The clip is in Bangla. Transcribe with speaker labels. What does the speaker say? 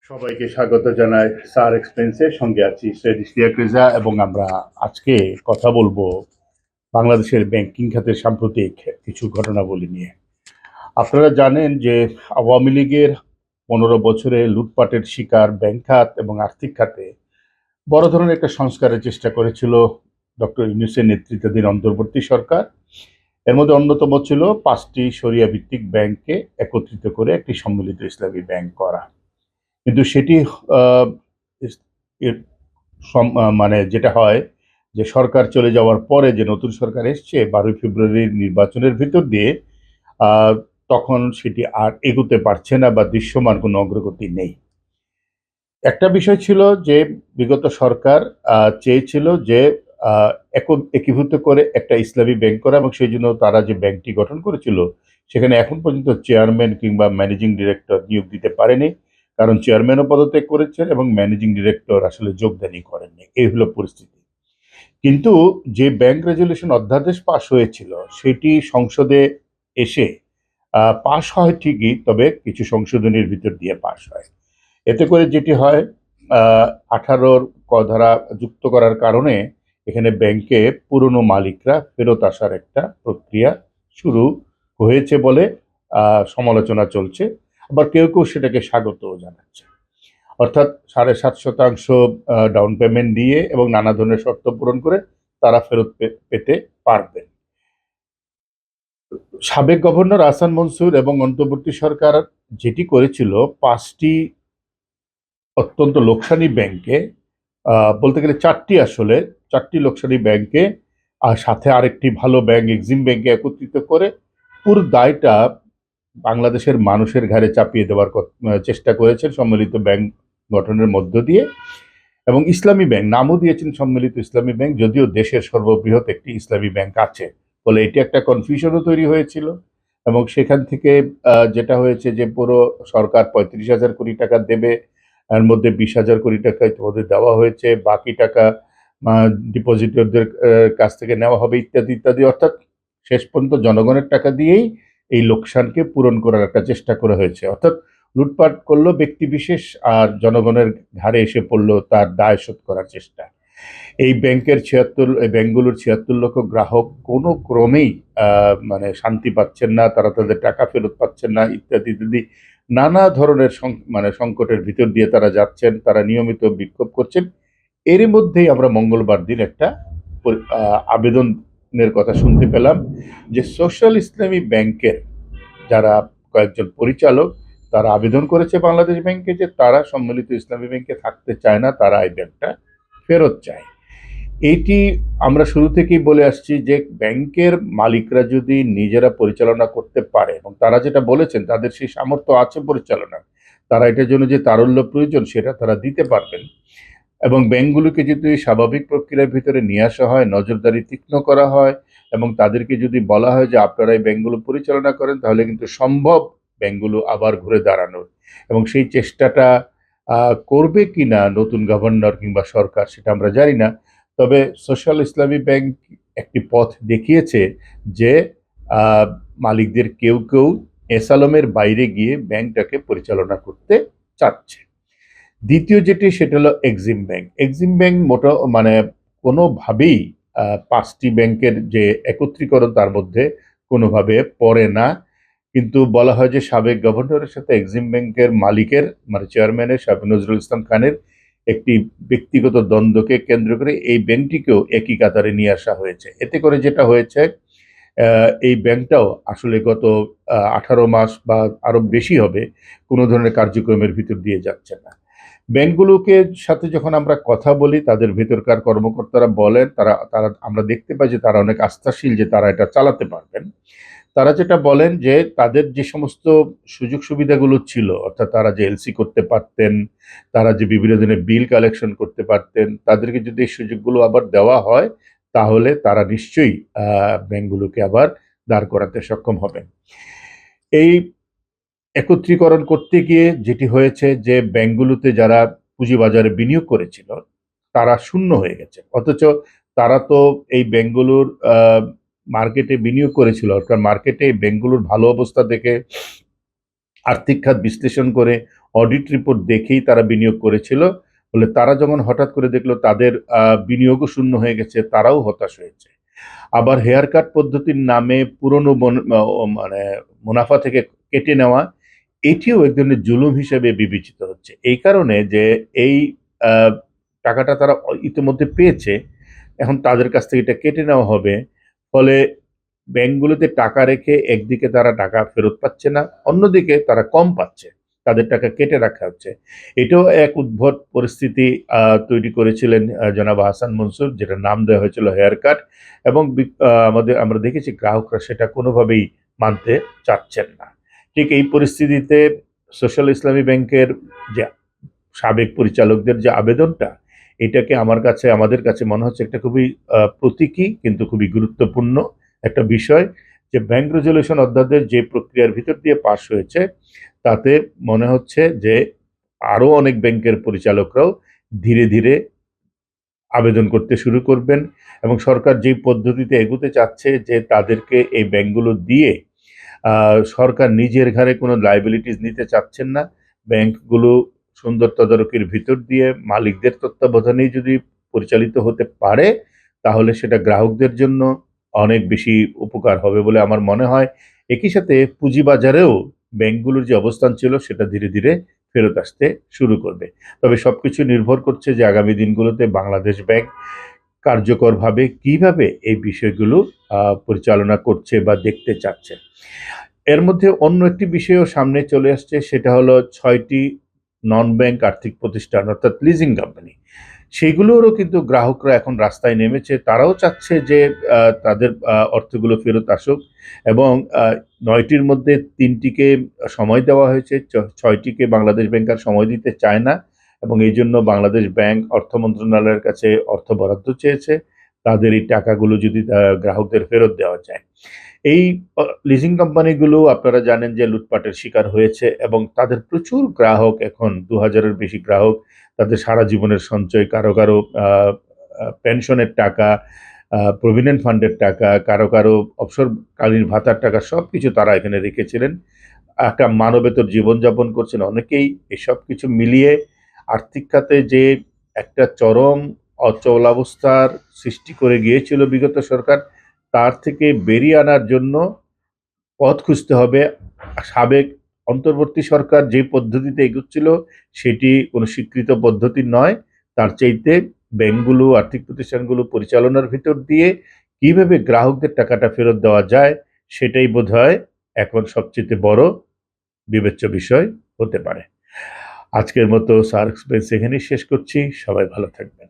Speaker 1: সবাইকে স্বাগত জানাই স্যার এক্সপেন্সের সঙ্গে আছি সৈয়দ ইশতিয়াক রেজা এবং আমরা আজকে কথা বলবো বাংলাদেশের ব্যাংকিং খাতের সাম্প্রতিক কিছু ঘটনাবলী নিয়ে। আপনারা জানেন যে আওয়ামী লীগের 15 বছরে লুটপাটের শিকার ব্যাংক খাত এবং আর্থিক খাতে বড় ধরনের একটা সংস্কারের চেষ্টা করেছিল ডক্টর ইউনূসের নেতৃত্বাধীন অন্তর্বর্তী সরকার। এর মধ্যে অন্যতম ছিল 5টি শরিয়া ভিত্তিক ব্যাংককে একত্রিত করে একটি সম্মিলিত ইসলামী ব্যাংক করা। কিন্তু সেটি আহ, এর মানে যেটা হয় যে সরকার চলে যাওয়ার পরে যে নতুন সরকার এসছে 12ই ফেব্রুয়ারির নির্বাচনের ভিতর দিয়ে আহ, তখন সেটি আর এগোতে পারছে না বা দৃশ্যমান কোনো অগ্রগতি নেই। একটা বিষয় ছিল যে বিগত সরকার চেয়েছিল যে আহ, একীভূত করে একটা ইসলামী ব্যাংক করা এবং সেই জন্য তারা যে ব্যাংকটি গঠন করেছিল সেখানে এখন পর্যন্ত চেয়ারম্যান কিংবা ম্যানেজিং ডিরেক্টর নিয়োগ দিতে পারেনি, কারণ চেয়ারম্যানও পদত্যাগ করেছেন এবং ম্যানেজিং ডিরেক্টর আসলে যোগদানই করেননি। এই হলো পরিস্থিতি। কিন্তু যে ব্যাংক রেজুলেশন অধ্যাদেশ পাশ হয়েছিল সেটি সংসদে এসে পাশ হয় ঠিকই, তবে কিছু সংশোধনীর ভিতর দিয়ে পাশ হয়। এতে করে যেটি হয়, 18-র ক ধারা যুক্ত করার কারণে এখানে ব্যাংকে পুরনো মালিকরা ফেরত আসার একটা প্রক্রিয়া শুরু হয়েছে বলে সমালোচনা চলছে। আবার কেউ কেউ সেটাকে স্বাগতও জানাচ্ছে। অর্থাৎ 7.5% ডাউন পেমেন্ট দিয়ে এবং নানা ধরনের শর্ত পূরণ করে তারা ফেরত পেতে পারবেন। সাবেক গভর্নর আহসান মনসুর এবং অন্তর্বর্তী সরকার যেটি করেছিল, 5টি অত্যন্ত লোকসানি ব্যাংকে, বলতে গেলে 4টি, আসলে 4টি লোকসানি ব্যাংকে আর সাথে আরেকটি ভালো ব্যাংক এক্সিম ব্যাংকে একত্রিত করে পুরো দায়টা বাংলাদেশের মানুষের ঘাড়ে চাপিয়ে দেওয়ার চেষ্টা করেছেন সম্মিলিত ব্যাংক গঠনের মধ্য দিয়ে। এবং ইসলামী ব্যাংক নামও দিয়েছেন সম্মিলিত ইসলামী ব্যাংক, যদিও দেশের সর্ববৃহৎ একটি ইসলামী ব্যাংক আছে বলে এটি একটা কনফিউশনও তৈরি হয়েছিল। এবং সেখান থেকে যেটা হয়েছে যে পুরো সরকার 35,000 কোটি টাকা দেবে, এর মধ্যে 20,000 কোটি টাকা ইতিমধ্যে দেওয়া হয়েছে, বাকি টাকা ডিপোজিটরদের কাছ থেকে নেওয়া হবে ইত্যাদি ইত্যাদি। অর্থাৎ শেষ পর্যন্ত জনগণের টাকা দিয়েই এই লোকসানকে পূরণ করার একটা চেষ্টা করা হয়েছে। অর্থাৎ লুটপাট করলো ব্যক্তি বিশেষ আর জনগণের ঘাড়ে এসে পড়লো তার দায় শোধ করার চেষ্টা। এই ব্যাংকগুলোর 76 লক্ষ গ্রাহক কোনো ক্রমেই মানে শান্তি পাচ্ছেন না, তারা তাদের টাকা ফেরত পাচ্ছেন না ইত্যাদি ইত্যাদি। নানা ধরনের মানে সংকটের ভিতর দিয়ে তারা যাচ্ছেন, তারা নিয়মিত বিক্ষোভ করছেন। এরই মধ্যেই আমরা মঙ্গলবার দিন একটা আবেদনের কথা শুনতে পেলাম যে সোশ্যাল ইসলামী ব্যাংকের যারা কয়েকজন পরিচালক তারা আবেদন করেছে বাংলাদেশ ব্যাংকে যে তারা সম্মিলিত ইসলামী ব্যাংকে থাকতে চায় না, তারা এই ব্যাংকটা ফেরত চায়। এইটি আমরা শুরু থেকেই বলে আসছি যে ব্যাংকের মালিকরা যদি নিজেরা পরিচালনা করতে পারে এবং তারা যেটা বলেছেন তাদের সেই সামর্থ্য আছে পরিচালনার, তারা এটার জন্য যে তারল্য প্রয়োজন সেটা তারা দিতে পারবেন। এবং ব্যাংকগুলোকে যদি স্বাভাবিক প্রক্রিয়ার ভিতরে নিয়ে আসা হয়, নজরদারি তীক্ষ্ণ করা হয় এবং তাদেরকে যদি বলা হয় যে আপনারা এই ব্যাংকগুলো পরিচালনা করেন, তাহলে কিন্তু সম্ভব ব্যাংকগুলো আবার ঘুরে দাঁড়ানোর। এবং সেই চেষ্টাটা করবে কিনা নতুন গভর্নর কিংবা সরকার সেটা আমরা জানি না। তবে সোশ্যাল ইসলামী ব্যাংক একটি পথ দেখিয়েছে যে আহ, মালিকদের কেউ কেউ এসালমের বাইরে গিয়ে ব্যাংকটাকে পরিচালনা করতে চাচ্ছে। দ্বিতীয় যেটি সেটা হলো এক্সিম ব্যাংক। এক্সিম ব্যাংক মানে কোনোভাবেই 5টি ব্যাংকের যে একত্রীকরণ তার মধ্যে কোনোভাবে পড়ে না। কিন্তু বলা হয় যে সাবেক গভর্নরের সাথে এক্সিম ব্যাংকের মালিকের মানে চেয়ারম্যানের সাবেক নজরুল ইসলাম খানের একটি ব্যক্তিগত দ্বন্দ্বকে কেন্দ্র করে এই ব্যাংকটিকেও একই কাতারে নিয়ে আসা হয়েছে। এতে করে যেটা হয়েছে, এই ব্যাংকটাও আসলে গত 18 মাস বা আরো বেশি হবে কোনো ধরনের কার্যক্রমের ভিতর দিয়ে যাচ্ছে না। ব্যাংকগুলোকে সাথে যখন আমরা কথা বলি তাদের ভেতরকার কর্মকর্তারা বলেন তারা তারা আমরা দেখতে পাই যে তারা অনেক আস্থাশীল যে তারা এটা চালাতে পারবেন। তারা যেটা বলেন যে তাদের যে সমস্ত সুযোগ সুবিধাগুলো ছিল, অর্থাৎ তারা যে এলসি করতে পারতেন, তারা যে বিভিন্ন ধরনের বিল কালেকশন করতে পারতেন, তাদেরকে যদি এই সুযোগগুলো আবার দেওয়া হয় তাহলে তারা নিশ্চয়ই ব্যাংকগুলোকে আবার দাঁড় করাতে সক্ষম হবেন। এই একত্রীকরণ করতে গিয়ে যেটি হয়েছে যে ব্যাংকগুলোতে যারা পুঁজিবাজারে বিনিয়োগ করেছিল তারা শূন্য হয়ে গেছে, অথচ তারা তো এই ব্যাংকগুলোর মার্কেটে বিনিয়োগ করেছিল, অর্থাৎ মার্কেটে এই ব্যাংকগুলোর ভালো অবস্থা দেখে আর্থিক খাত বিশ্লেষণ করে অডিট রিপোর্ট দেখেই তারা বিনিয়োগ করেছিল। বলে তারা যখন হঠাৎ করে দেখলো তাদের বিনিয়োগও শূন্য হয়ে গেছে, তারাও হতাশ হয়েছে। আবার হেয়ার কাট পদ্ধতির নামে পুরনো মানে মুনাফা থেকে কেটে নেওয়া, এটিও এক ধরনের জুলুম হিসেবে বিবেচিত হচ্ছে। এই কারণে যে এই আহ, টাকাটা তারা ইতিমধ্যে পেয়েছে, এখন তাদের কাছ থেকে এটা কেটে নেওয়া হবে। ফলে ব্যাংকগুলোতে টাকা রেখে একদিকে তারা টাকা ফেরত পাচ্ছে না, অন্যদিকে তারা কম পাচ্ছে, তাদের টাকা কেটে রাখা হচ্ছে। এটাও এক উদ্ভট পরিস্থিতি তৈরি করেছিলেন জনাব হাসান মনসুর, যেটা নাম দেওয়া হয়েছিল হেয়ার কাট। এবং আমরা দেখেছি গ্রাহকরা সেটা কোনোভাবেই মানতে চাচ্ছেন না। ঠিক এই পরিস্থিতিতে সোশ্যাল ইসলামী ব্যাংকের যে সাবেক পরিচালকদের যে আবেদনটা, এটাকে আমাদের কাছে মনে হচ্ছে একটা খুবই প্রতীকী কিন্তু খুবই গুরুত্বপূর্ণ একটা বিষয়, যে ব্যাংক রেজুলেশন অধ্যাদেশ যে প্রক্রিয়ার ভিতর দিয়ে পাশ হয়েছে, তাতে মনে হচ্ছে যে আরো অনেক ব্যাংকের পরিচালকরাও ধীরে ধীরে আবেদন করতে শুরু করবেন। এবং সরকার যেই পদ্ধতিতে এগোতে চাচ্ছে যে তাদেরকে এই ব্যাংকগুলো দিয়ে সরকার নিজের ঘাড়ে কোনো লাইবিলিটিস নিতে চাচ্ছেন না, ব্যাংকগুলো সুন্দর তদারকির ভিতর দিয়ে মালিকদের তত্ত্বাবধানেই যদি পরিচালিত হতে পারে, তাহলে সেটা গ্রাহকদের জন্য অনেক বেশি উপকার হবে বলে আমার মনে হয়। একই সাথে পুঁজিবাজারেও ব্যাংকগুলোর যে অবস্থান ছিল সেটা ধীরে ধীরে ফেরত আসতে শুরু করবে। তবে সবকিছু নির্ভর করছে যে আগামী দিনগুলোতে বাংলাদেশ ব্যাংক কার্যকরভাবে কিভাবে এই বিষয়গুলো পরিচালনা করছে বা দেখতে চাচ্ছে। এর মধ্যে অন্য একটি বিষয়ও সামনে চলে আসছে, সেটা হলো ৬টি নন ব্যাংক আর্থিক প্রতিষ্ঠান অর্থাৎ লিজিং কোম্পানি। সেগুলোরও কিন্তু গ্রাহকরা এখন রাস্তায় নেমেছে, তারাও চাচ্ছে যে তাদের অর্থগুলো ফেরত আসুক। এবং ৯টির মধ্যে ৩টিকে সময় দেওয়া হয়েছে, ৬টিকে বাংলাদেশ ব্যাংক আর সময় দিতে চায় না, এবং এই জন্য বাংলাদেশ ব্যাংক অর্থ মন্ত্রণালয়ের কাছে অর্থ বরাদ্দ চেয়েছে, তাদের এই টাকাগুলো যদি গ্রাহকদের ফেরত দেওয়া যায়। এই লিজিং কোম্পানিগুলো আপনারা জানেন যে লুটপাটের শিকার হয়েছে, এবং তাদের প্রচুর গ্রাহক, এখন ২,০০০-এর বেশি গ্রাহক, তাদের সারা জীবনের সঞ্চয়, কারো কারো পেনশনের টাকা, প্রভিডেন্ট ফান্ডের টাকা, কারো কারো অবসরকালীন ভাতার টাকা, সবকিছু তারা এখানে রেখেছিলেন। একটা মানবেতর জীবনযাপন করছেন অনেকেই। এসব কিছু মিলিয়ে আর্থিক খাতে যে একটা চরম অচলাবস্থার সৃষ্টি করে গিয়েছিল বিগত সরকার, তার থেকে বেরিয়ে আনার জন্য পথ খুঁজতে হবে। সাবেক অন্তর্বর্তী সরকার যে পদ্ধতিতে এগোচ্ছিল সেটি কোনো স্বীকৃত পদ্ধতি নয়। তার চাইতে ব্যাংকগুলো, আর্থিক প্রতিষ্ঠানগুলো পরিচালনার ভিতর দিয়ে কিভাবে গ্রাহকদের টাকাটা ফেরত দেওয়া যায়, সেটাই বোধহয় এখন সবচেয়ে বড় বিবেচ্য বিষয় হতে পারে। আজকের মতো সার্ক এখানেই শেষ করছি। সবাই ভালো থাকবেন।